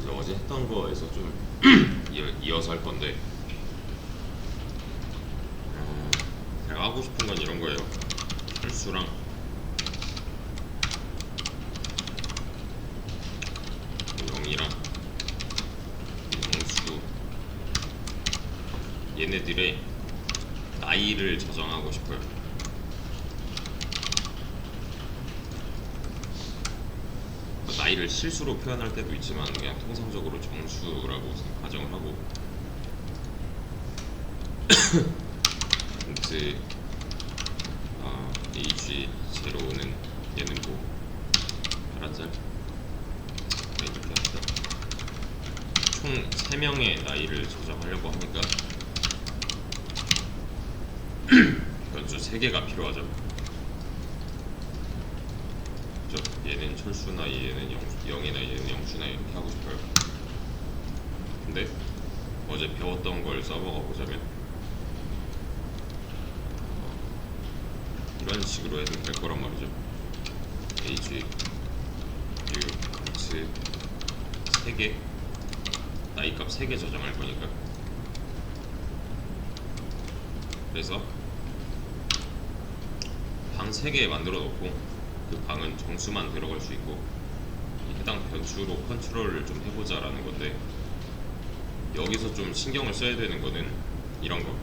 제가 어제 했던 거에서 좀 이어서 할 건데, 제가 하고 싶은 건 이런 거예요. 철수랑 영이랑 영수, 얘네들의 나이를 저장하고 싶어요. 나이를 실수로 표현할 때도 있지만 그냥 통상적으로 정수라고 가정을 하고 int age 제로는 얘는 뭐 11살 이렇게 합시다. 총 3명의 나이를 저장하려고 하니까 변수 3개가 필요하죠. 얘는 철수 나이, 얘는 영이 나이, 얘는 영수 나이 이렇게 하고 싶어요. 근데 어제 배웠던 걸 써먹어 보자면 이런 식으로 해도 될 거란 말이죠. age, new, int 3개, 나이 값 3개 저장할 거니까. 그래서 방 3개 만들어 놓고 그 방은 정수만 들어갈 수 있고 해당 변수로 컨트롤을 좀 해보자 라는 건데, 여기서 좀 신경을 써야 되는 거는 이런 거.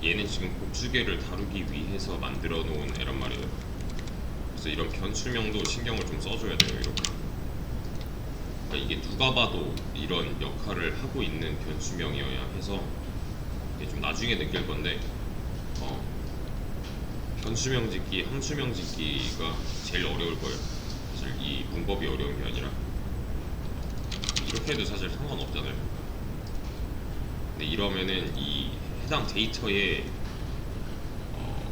얘는 지금 복수계를 다루기 위해서 만들어 놓은 애란 말이에요. 그래서 이런 변수명도 신경을 좀 써줘야 돼요. 이렇게. 그러니까 이게 누가 봐도 이런 역할을 하고 있는 변수명이어야 해서 이게 좀 나중에 느낄 건데, 변수명 짓기, 함수명 짓기가 제일 어려울 거예요. 사실 이 문법이 어려운 게 아니라 이렇게 해도 사실 상관없잖아요. 근데 이러면은 이 해당 데이터에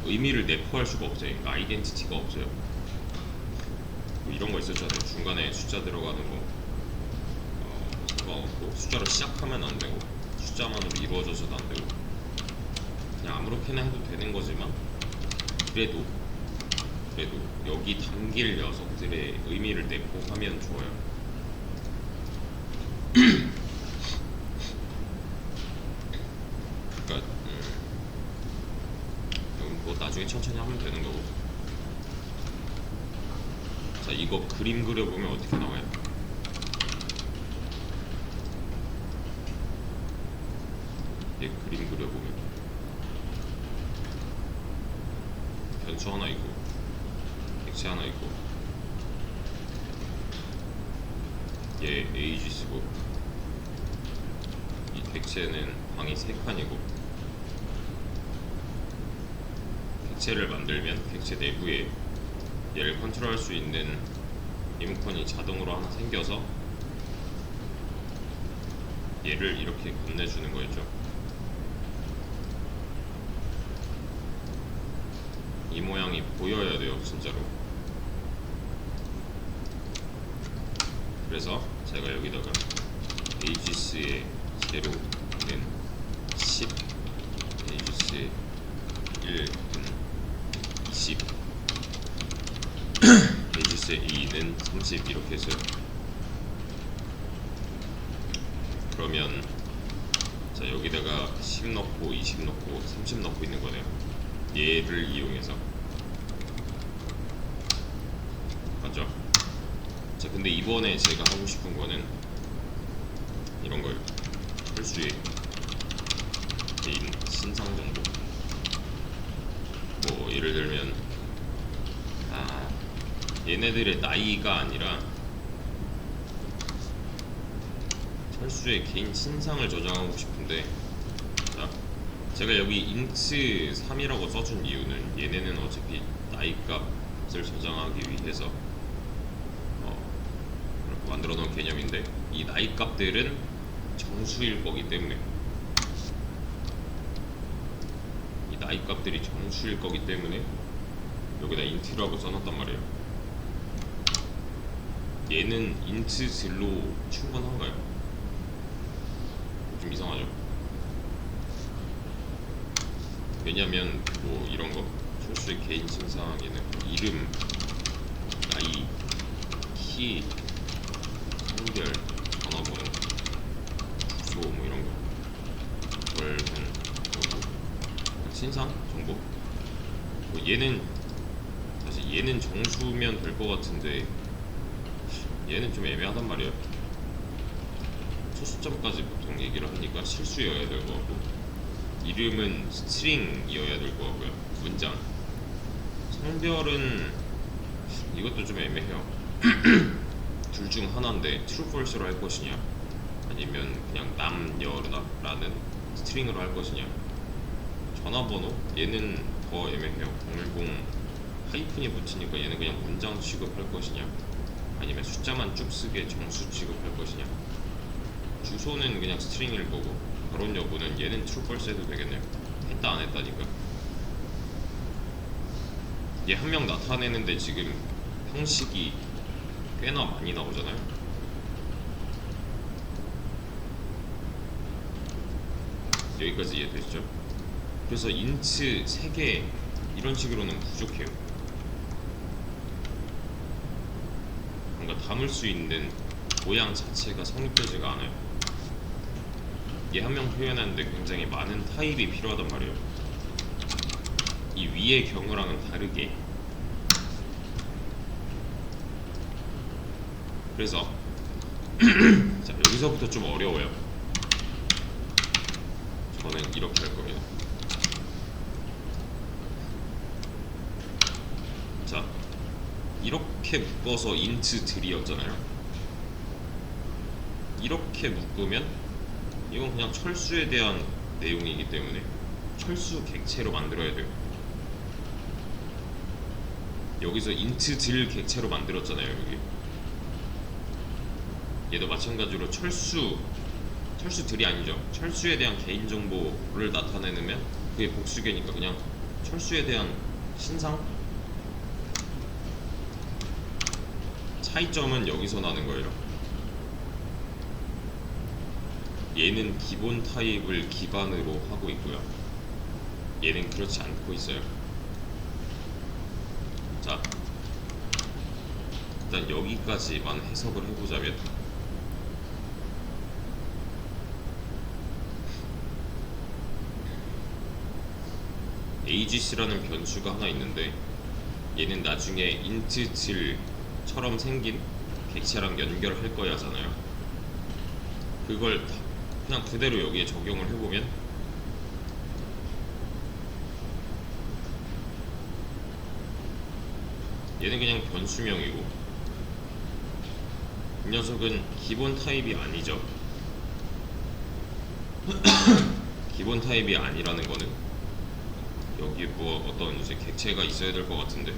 의미를 내포할 수가 없어요. 그러니까 아이덴티티가 없어요. 뭐 이런 거 있었잖아요. 중간에 숫자 들어가는 거 상관없고, 숫자로 시작하면 안 되고 숫자만으로 이루어져서도 안 되고, 그냥 아무렇게나 해도 되는 거지만 그래도 여기 담길 녀석들의 의미를 내포하면 좋아요. 그러니까 뭐 나중에 천천히 하면 되는 거고. 자, 이거 그림 그려보면 어떻게 나와요? 얘 그림 그려보면 변수 하나 있고 객체 하나 있고, 얘 age 쓰고, 이 객체는 방이 3칸이고, 객체를 만들면 객체 내부에 얘를 컨트롤할 수 있는 리모컨이 자동으로 하나 생겨서 얘를 이렇게 건네주는 거였죠. 이 모양이 보여야 돼요, 진짜로. 그래서 제가 여기다가 ages의 제로는 10, ages의 1은 20, ages의 2는 30 이렇게 했어요. 그러면 자, 여기다가 10 넣고 20 넣고 30 넣고 있는 거네요. 얘를 이용해서. 맞죠? 자, 근데 이번에 제가 하고 싶은 거는 이런 거예요. 철수의 개인 신상 정보. 뭐 예를 들면 얘네들의 나이가 아니라 철수의 개인 신상을 저장하고 싶은데, 자, 제가 여기 int 3이라고 써준 이유는 얘네는 어차피 나이 값을 저장하기 위해서 이렇게 만들어 놓은 개념인데, 이 나이 값들은 정수일 거기 때문에, 이 나이 값들이 정수일 거기 때문에 여기다 int라고 써놨단 말이에요. 얘는 int들로 충분한가요? 좀 이상하죠? 왜냐면 뭐 이런 거 철수의 개인 신상에는 이름, 나이, 키, 성별, 신상 정보. 뭐 얘는 사실 얘는 정수면 될 것 같은데 얘는 좀 애매하단 말이야. 첫 수점까지 보통 얘기를 하니까 실수여야 될 것 같고, 이름은 스트링이어야 될 것 같고요. 문장. 성별은 이것도 좀 애매해요. 둘 중 하나인데 true false로 할 것이냐 아니면 그냥 남여라는 스트링으로 할 것이냐. 전화번호 얘는 더 애매해요. 010 하이픈이 붙으니까 얘는 그냥 문장 취급할 것이냐 아니면 숫자만 쭉 쓰게 정수 취급할 것이냐. 주소는 그냥 스트링일 거고, 결혼 여부는 얘는 true false 해도 되겠네요. 했다 안 했다니까. 얘 한 명 나타내는데 지금 형식이 꽤나 많이 나오잖아요. 여기까지 이해되시죠? 그래서 인트 3개 이런 식으로는 부족해요. 뭔가 담을 수 있는 모양 자체가 성립되지가 않아요. 얘 한 명 표현하는데 굉장히 많은 타입이 필요하단 말이에요. 이 위의 경우랑은 다르게. 그래서 자, 여기서부터 좀 어려워요. 저는 이렇게 할 겁니다. 자, 이렇게 묶어서 int 들이었잖아요. 이렇게 묶으면 이건 그냥 철수에 대한 내용이기 때문에 철수 객체로 만들어야 돼요. 여기서 int 들 객체로 만들었잖아요. 여기 얘도 마찬가지로 철수들이 아니죠. 철수에 대한 개인정보를 나타내면 그게 복수계니까 그냥 철수에 대한 신상. 차이점은 여기서 나는 거예요. 얘는 기본 타입을 기반으로 하고 있고요, 얘는 그렇지 않고 있어요. 자, 일단 여기까지만 해석을 해보자면, ags라는 변수가 하나 있는데 얘는 나중에 int 들처럼 생긴 객체랑 연결할 거야 하잖아요. 그걸 그냥 그대로 여기에 적용을 해보면 얘는 그냥 변수명이고, 이 녀석은 기본 타입이 아니죠. 기본 타입이 아니라는 거는 여기에 뭐 어떤 이제 객체가 있어야 될 것 같은데,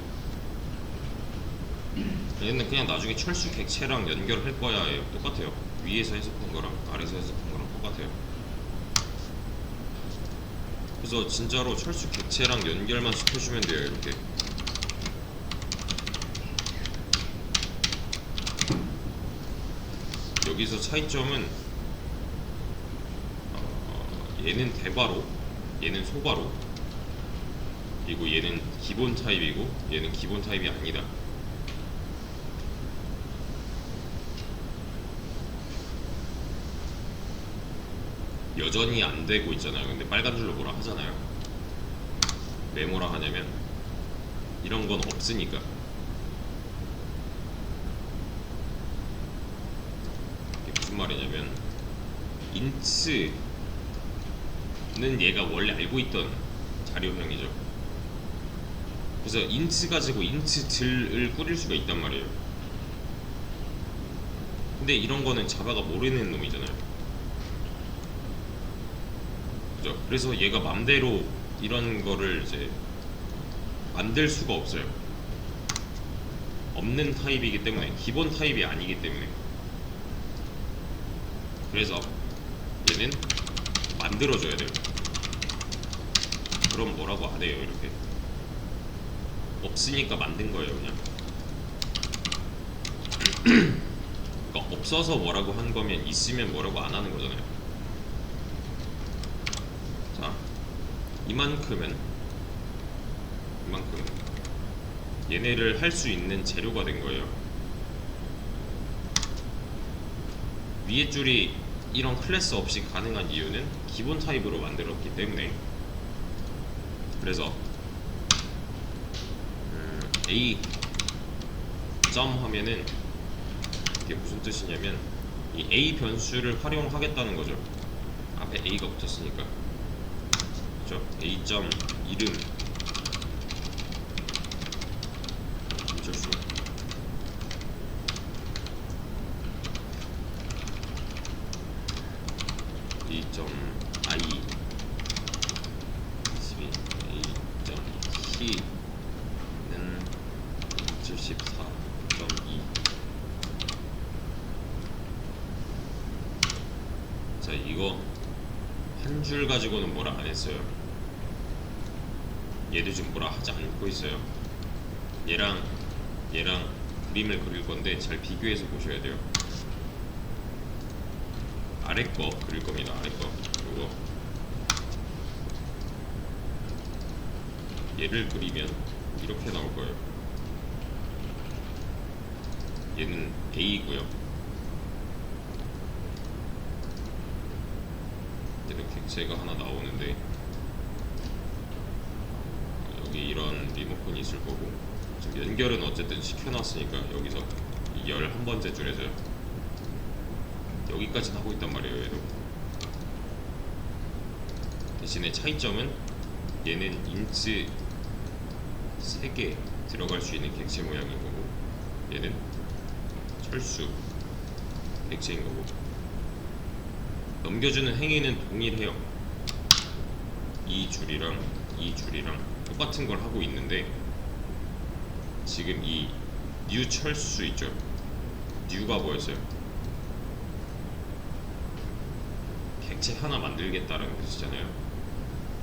얘는 그냥 나중에 철수 객체랑 연결할 거야 예요. 똑같아요. 위에서 해석한 거랑 아래에서 해석한 거랑 똑같아요. 그래서 진짜로 철수 객체랑 연결만 시켜주면 돼요. 이렇게. 여기서 차이점은 얘는 대괄호, 얘는 소괄호, 그리고 얘는 기본 타입이고 얘는 기본 타입이 아니다. 여전히 안 되고 있잖아요. 근데 빨간 줄로 뭐라 하잖아요. 왜 뭐라 하냐면 이런 건 없으니까. 이게 무슨 말이냐면, int는 얘가 원래 알고 있던 자료형이죠. 그래서 int 가지고 int 들을 꾸릴 수가 있단 말이에요. 근데 이런 거는 자바가 모르는 놈이잖아요. 그죠? 그래서 얘가 맘대로 이런 거를 이제 만들 수가 없어요. 없는 타입이기 때문에, 기본 타입이 아니기 때문에. 그래서 얘는 만들어줘야 돼요. 그럼 뭐라고 안 해요. 이렇게 없으니까 만든 거예요. 그냥 그러니까 없어서 뭐라고 한 거면 있으면 뭐라고 안 하는 거잖아요. 자, 이만큼은 얘네를 할 수 있는 재료가 된 거예요. 위에 줄이 이런 클래스 없이 가능한 이유는 기본 타입으로 만들었기 때문에. 그래서 A 점 하면은 이게 무슨 뜻이냐면 이 A 변수를 활용하겠다는 거죠. 앞에 A가 붙었으니까. 그죠? A 점 이름 김철수 A 점 I 12 A 점 T는 74.2. 자, 이거 한 줄 가지고는 뭐라 안 했어요. 얘도 지금 뭐라 하지 않고 있어요. 얘랑 그림을 그릴 건데 잘 비교해서 보셔야 돼요. 아래 거 그릴 겁니다. 아래 거. 요거 얘를 그리면 이렇게 나올 거예요. 얘는 A고요. 얘는 객체가 하나 나오는데 여기 이런 리모컨이 있을 거고, 지금 연결은 어쨌든 시켜놨으니까 여기서 이 11번째 줄에서요. 여기까지 하고 있단 말이에요. 얘도. 대신에 차이점은 얘는 인치 3개 들어갈 수 있는 객체 모양인 거고, 얘는 철수 객체인 거고, 넘겨주는 행위는 동일해요. 이 줄이랑 똑같은 걸 하고 있는데, 지금 이 뉴 철수 있죠? 뉴가 뭐였어요? 객체 하나 만들겠다라는 뜻이잖아요.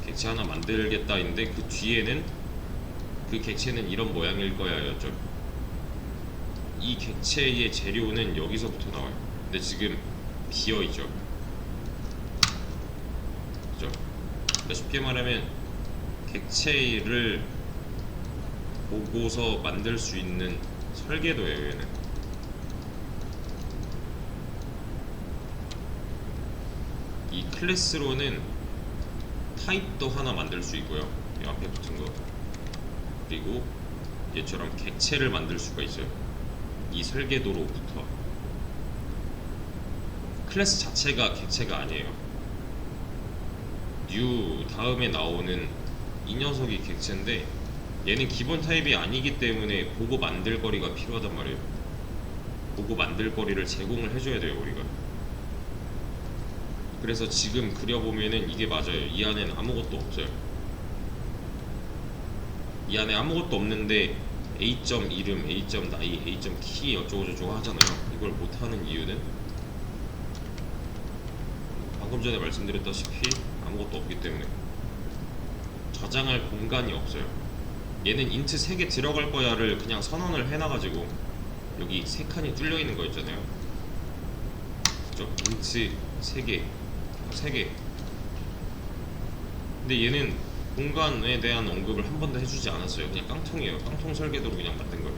객체 하나 만들겠다인데 그 뒤에는 그 객체는 이런 모양일 거야 였죠. 이 객체의 재료는 여기서부터 나와요. 근데 지금 비어있죠. 그죠? 그러니까 쉽게 말하면 객체를 보고서 만들 수 있는 설계도예요. 얘는 이 클래스로는 타입도 하나 만들 수 있고요. 이 앞에 붙은 거. 그리고 얘처럼 객체를 만들 수가 있어요. 이 설계도로부터. 클래스 자체가 객체가 아니에요. 뉴 다음에 나오는 이 녀석이 객체인데, 얘는 기본 타입이 아니기 때문에 보고 만들 거리가 필요하단 말이에요. 보고 만들 거리를 제공을 해줘야 돼요, 우리가. 그래서 지금 그려보면은 이게 맞아요. 이 안에는 아무것도 없어요. 이 안에 아무것도 없는데 A점 이름, A점 나이, A점 키 어쩌고저쩌고 하잖아요. 이걸 못하는 이유는 방금 전에 말씀드렸다시피 아무것도 없기 때문에. 저장할 공간이 없어요. 얘는 인트 3개 들어갈 거야를 그냥 선언을 해놔가지고 여기 3칸이 뚫려 있는 거 있잖아요. 그죠? 인트 3개 근데 얘는 공간에 대한 언급을 한 번도 해주지 않았어요. 그냥 깡통이에요. 깡통 설계도로 그냥 만든 거예요.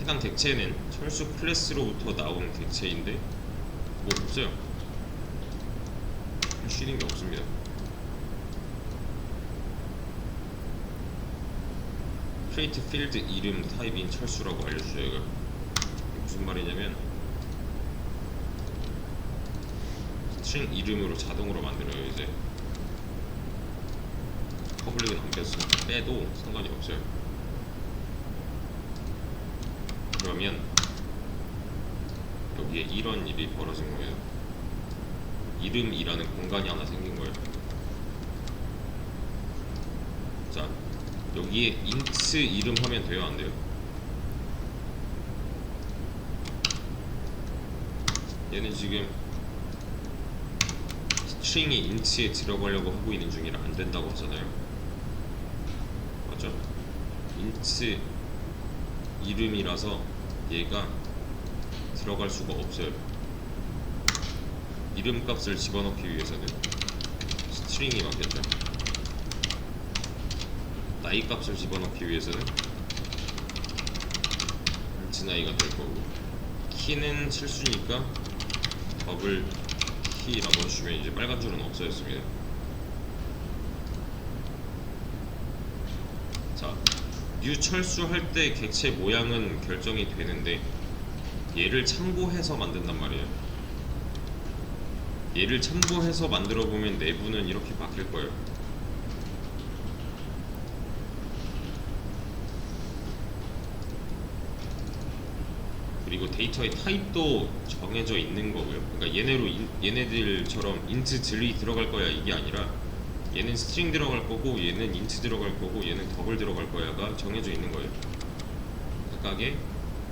해당 객체는 철수 클래스로부터 나온 객체인데 뭐 없어요. 할 수 있는 게 없습니다. 크리에이트 필드 이름 타입인 철수라고 알려주죠. 얘가 무슨 말이냐면 스트링 이름으로 자동으로 만들어요. 이제 퍼블릭은 안 빼도 상관이 없어요. 그러면 여기에 이런 일이 벌어진 거예요. 이름이라는 공간이 하나 생긴 거예요. 자, 여기에 int 이름 하면 돼요, 안 돼요? 얘는 지금 스트링이 int에 들어가려고 하고 있는 중이라 안 된다고 하잖아요. 맞죠? int 이름이라서 얘가 들어갈 수가 없어요. 이름 값을 집어넣기 위해서는 스트링이 맞겠죠. 나이 값을 집어넣기 위해서는 int 나이가 될 거고, 키는 실수니까 더블 T라고 해주시면 이제 빨간 줄은 없어졌습니다. 자, 뉴 철수할 때 객체 모양은 결정이 되는데 얘를 참고해서 만든단 말이에요. 얘를 참고해서 만들어 보면 내부는 이렇게 바뀔 거예요. 그리고 데이터의 타입도 정해져 있는 거고요. 그러니까 얘네들처럼 int들이 들어갈 거야 이게 아니라 얘는 스트링 들어갈 거고 얘는 int 들어갈 거고 얘는 더블 들어갈 거야가 정해져 있는 거예요. 각각의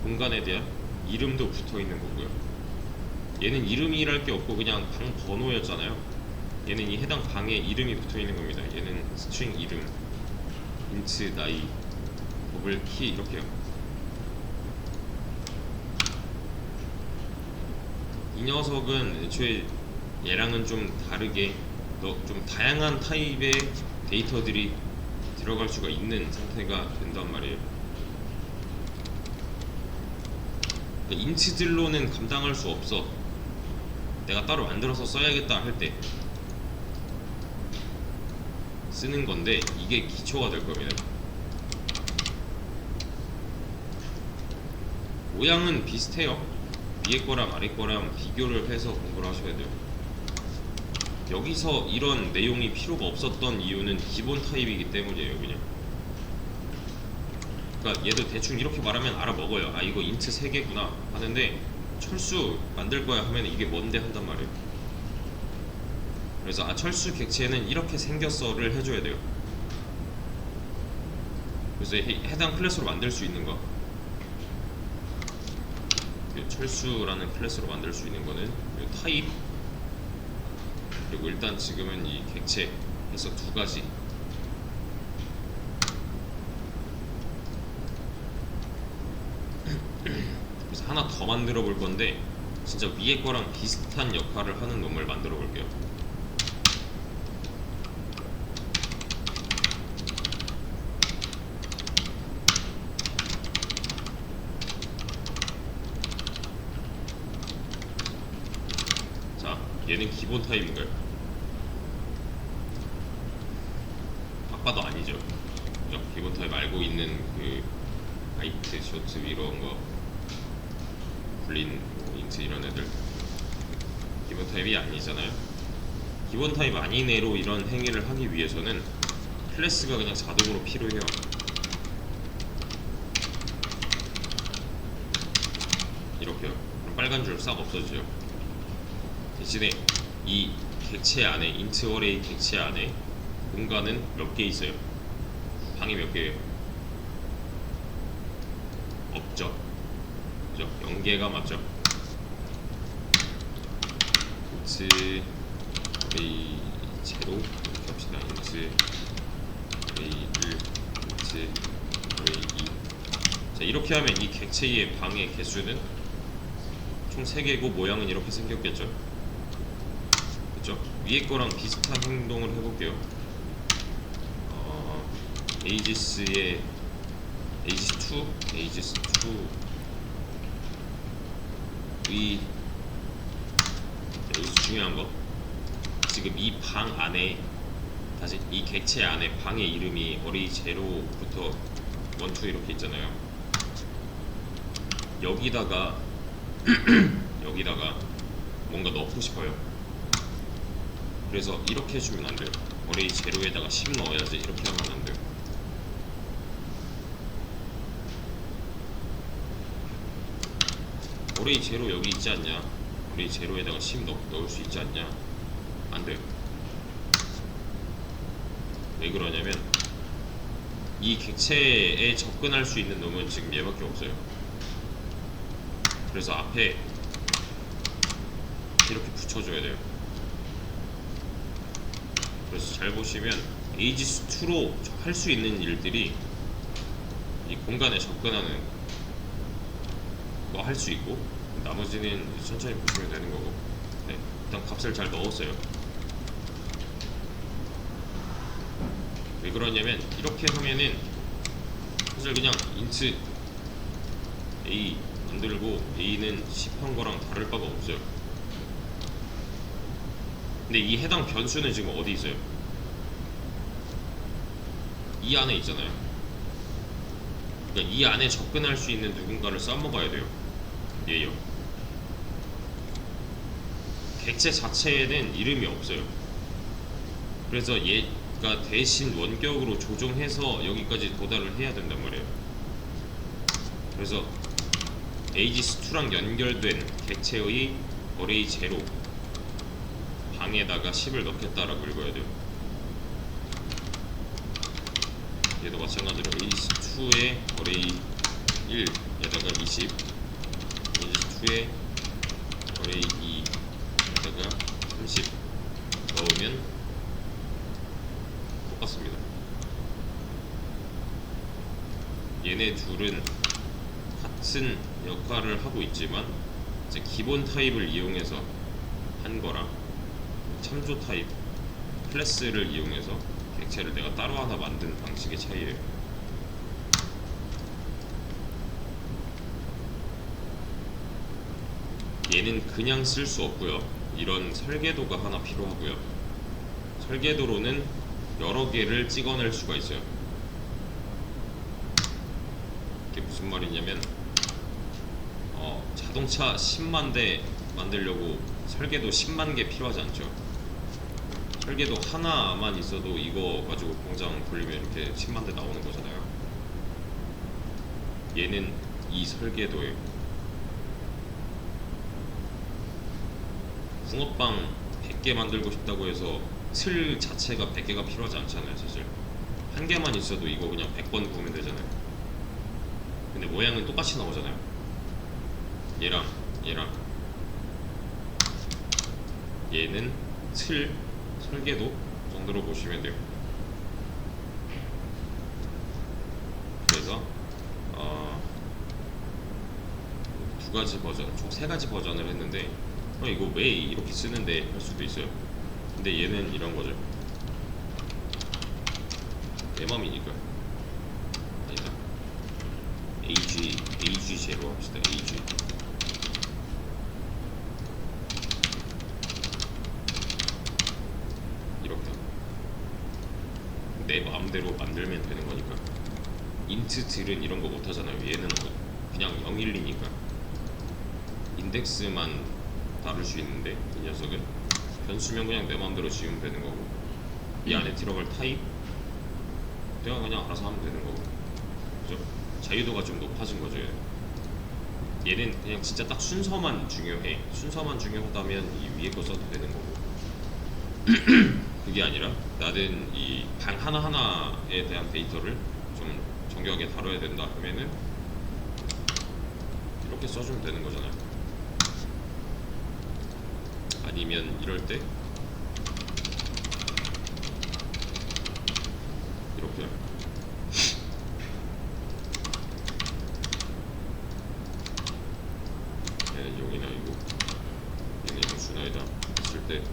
공간에 대한 이름도 붙어 있는 거고요. 얘는 이름이랄 게 없고 그냥 방 번호였잖아요. 얘는 이 해당 방에 이름이 붙어 있는 겁니다. 얘는 스트링 이름, int 나이, 더블 키 이렇게요. 이 녀석은 애초에 얘랑은 좀 다르게 좀 다양한 타입의 데이터들이 들어갈 수가 있는 상태가 된단 말이에요. 그러니까 인치들로는 감당할 수 없어. 내가 따로 만들어서 써야겠다 할 때 쓰는 건데 이게 기초가 될 겁니다. 모양은 비슷해요. 위에 거랑 아래 거랑 비교를 해서 공부를 하셔야 돼요. 여기서 이런 내용이 필요가 없었던 이유는 기본 타입이기 때문이에요. 그냥 그러니까 얘도 대충 이렇게 말하면 알아먹어요. 아 이거 int 3개구나 하는데 철수 만들 거야 하면 이게 뭔데 한단 말이에요. 그래서 아 철수 객체는 이렇게 생겼어를 해줘야 돼요. 그래서 해당 클래스로 만들 수 있는 거, 철수라는 클래스로 만들 수 있는 거는 타입, 그리고 일단 지금은 이 객체 해서 2가지. 그래서 하나 더 만들어 볼 건데 진짜 위에 거랑 비슷한 역할을 하는 놈을 만들어 볼게요. 자, 얘는 기본 타입인가요? 아빠도 아니죠. 그죠? 기본 타입 알고 있는 그 하이트, 쇼트 이런 거, 블린, 인트 이런 애들 기본 타입이 아니잖아요. 기본 타입 아닌 애로 이런 행위를 하기 위해서는 클래스가 그냥 자동으로 필요해요. 이렇게요. 그럼 빨간 줄 싹 없어지죠. 대신에 이 객체 안에, int 어레이 객체 안에 공간은 몇 개 있어요? 방이 몇 개예요? 없죠. 그죠? 0개가 맞죠? int 어레이 제로 이렇게 합시다. int 어레이 1, int 어레이 2. 자, 이렇게 하면 이 객체의 방의 개수는 총 3개고 모양은 이렇게 생겼겠죠? 그쵸? 위에 거랑 비슷한 행동을 해볼게요. 에이지스의 에이지스2, 에이지스2 의 여기서 중요한 거, 지금 이 방 안에, 다시 이 객체 안에 방의 이름이 어레이 제로부터 1, 2 이렇게 있잖아요. 여기다가 여기다가 뭔가 넣고 싶어요. 그래서 이렇게 해주면 안 돼요. 어레이 제로에다가 10 넣어야지. 이렇게 하면 안 돼요. 어레이 제로 여기 있지 않냐? 어레이 제로에다가 10 넣을 수 있지 않냐? 안 돼요. 왜 그러냐면 이 객체에 접근할 수 있는 놈은 지금 얘밖에 없어요. 그래서 앞에 이렇게 붙여줘야 돼요. 그래서 잘 보시면 에이지스2로 할 수 있는 일들이 이 공간에 접근하는 거 할 수 있고, 나머지는 천천히 보시면 되는 거고. 네, 일단 값을 잘 넣었어요. 왜 그러냐면 이렇게 하면은 사실 그냥 int a 만들고 a는 10한 거랑 다를 바가 없어요. 근데 이 해당 변수는 지금 어디 있어요? 이 안에 있잖아요. 그러니까 이 안에 접근할 수 있는 누군가를 써먹어야 돼요. 얘요. 객체 자체에는 이름이 없어요. 그래서 얘가 대신 원격으로 조종해서 여기까지 도달을 해야 된단 말이에요. 그래서 에이지스2랑 연결된 객체의 어레이 0 방에다가 10을 넣겠다라고 읽어야 돼요. 얘도 마찬가지로 에이지스2의 어레이 1에다가 20, 에이지스2의 어레이 2에다가 30 넣으면 똑같습니다. 얘네 둘은 같은 역할을 하고 있지만 이제 기본 타입을 이용해서 한 거랑 참조 타입 클래스를 이용해서 객체를 내가 따로 하나 만든 방식의 차이예요. 얘는 그냥 쓸 수 없고요. 이런 설계도가 하나 필요하고요. 설계도로는 여러 개를 찍어낼 수가 있어요. 이게 무슨 말이냐면 자동차 10만 대 만들려고 설계도 10만 개 필요하지 않죠. 설계도 하나만 있어도 이거 가지고 공장 돌리면 이렇게 10만 대 나오는 거잖아요. 얘는 이 설계도예요. 붕어빵 100개 만들고 싶다고 해서 틀 자체가 100개가 필요하지 않잖아요. 사실 한 개만 있어도 이거 그냥 100번 구우면 되잖아요. 근데 모양은 똑같이 나오잖아요. 얘랑 얘는 틀 설계도 정도로 보시면 돼요. 그래서 두 가지 버전, 총 세 가지 버전을 했는데 이거 왜 이렇게 쓰는데 할 수도 있어요. 근데 얘는 이런 거죠. 내 맘이니까. 아니다. AG 제로 합시다. AG. 이렇게 내 마음대로 만들면 되는 거니까. 인트들은 이런 거 못 하잖아요. 얘는 그냥 0, 1, 2니까 인덱스만 다룰 수 있는데 이 녀석은 변수면 그냥 내 마음대로 지우면 되는 거고, 이 안에 들어갈 타입 내가 그냥 알아서 하면 되는 거고, 그죠? 자유도가 좀 높아진 거죠. 얘는 그냥 진짜 딱 순서만 중요해. 순서만 중요하다면 이 위에 거 써도 되는 거고 그게 아니라 나는 이 방 하나하나에 대한 데이터를 좀 정교하게 다뤄야 된다 하면은 이렇게 써주면 되는 거잖아요. 아니면 이럴 때 이렇게 얘는 용이나 이거 얘는 영수나이다 했을 때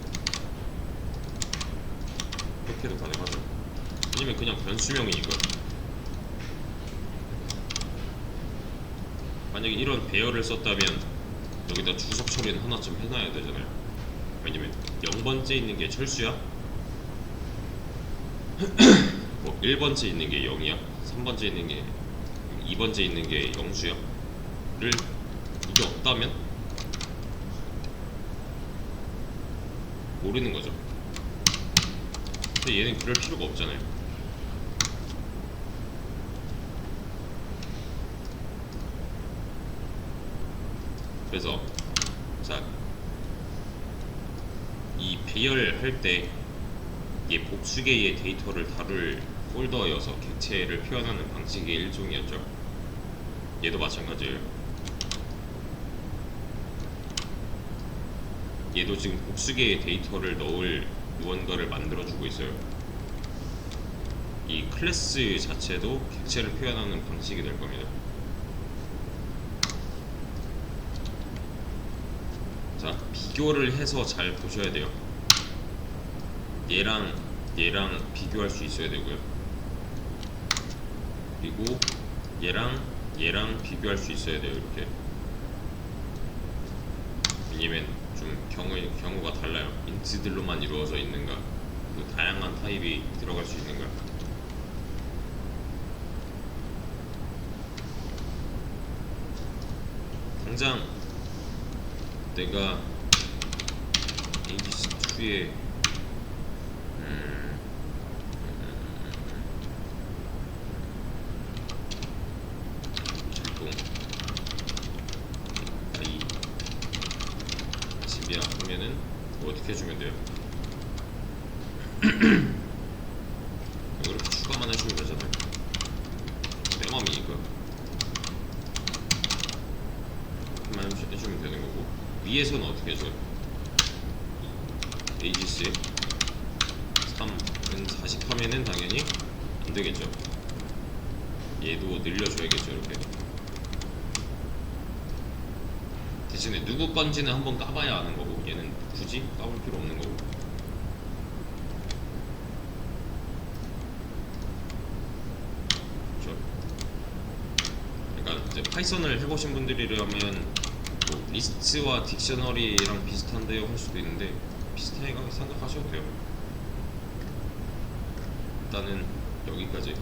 이렇게도 가능하죠. 아니면 그냥 변수명이니까 만약에 이런 배열을 썼다면 여기다 주석 처리는 하나쯤 해놔야 되잖아요. 왜냐면 0번째 있는 게 철수야, 뭐 1번째 있는 게 0이야, 3번째 있는 게 2번째 있는 게 영수야 를 이게 없다면 모르는 거죠. 근데 얘는 그럴 필요가 없잖아요. 그래서 자, 이 배열할 때 이게 복수개의 데이터를 다룰 폴더여서 객체를 표현하는 방식의 일종이었죠. 얘도 마찬가지예요. 얘도 지금 복수개의 데이터를 넣을 무언가를 만들어주고 있어요. 이 클래스 자체도 객체를 표현하는 방식이 될 겁니다. 자, 비교를 해서 잘 보셔야 돼요. 얘랑 비교할 수 있어야 되고요. 그리고 얘랑 비교할 수 있어야 돼요. 이렇게. 왜냐면 좀 경우가 달라요. 인트들로만 이루어져 있는가, 그 다양한 타입이 들어갈 수 있는가. 당장 내가 AGC2에 작동 I 집이야 하면은 뭐 어떻게 해주면 돼요? 이렇게 추가만 해주면 되잖아요. 내 맘이니까 이렇게만 해주면 되는 거고, 위에서는 어떻게 해줘요? AGC 3은 40 하면은 당연히 안 되겠죠. 얘도 늘려줘야겠죠. 이렇게 대신에 누구 건지는 한번 까봐야 아는 거고, 얘는 굳이 까볼 필요 없는 거고. 그렇죠? 그러니까 이제 파이썬을 해보신 분들이라면 뭐 리스트와 딕셔너리랑 비슷한데요 할 수도 있는데, 비슷하게 생각하셔도 돼요. 일단은 여기까지.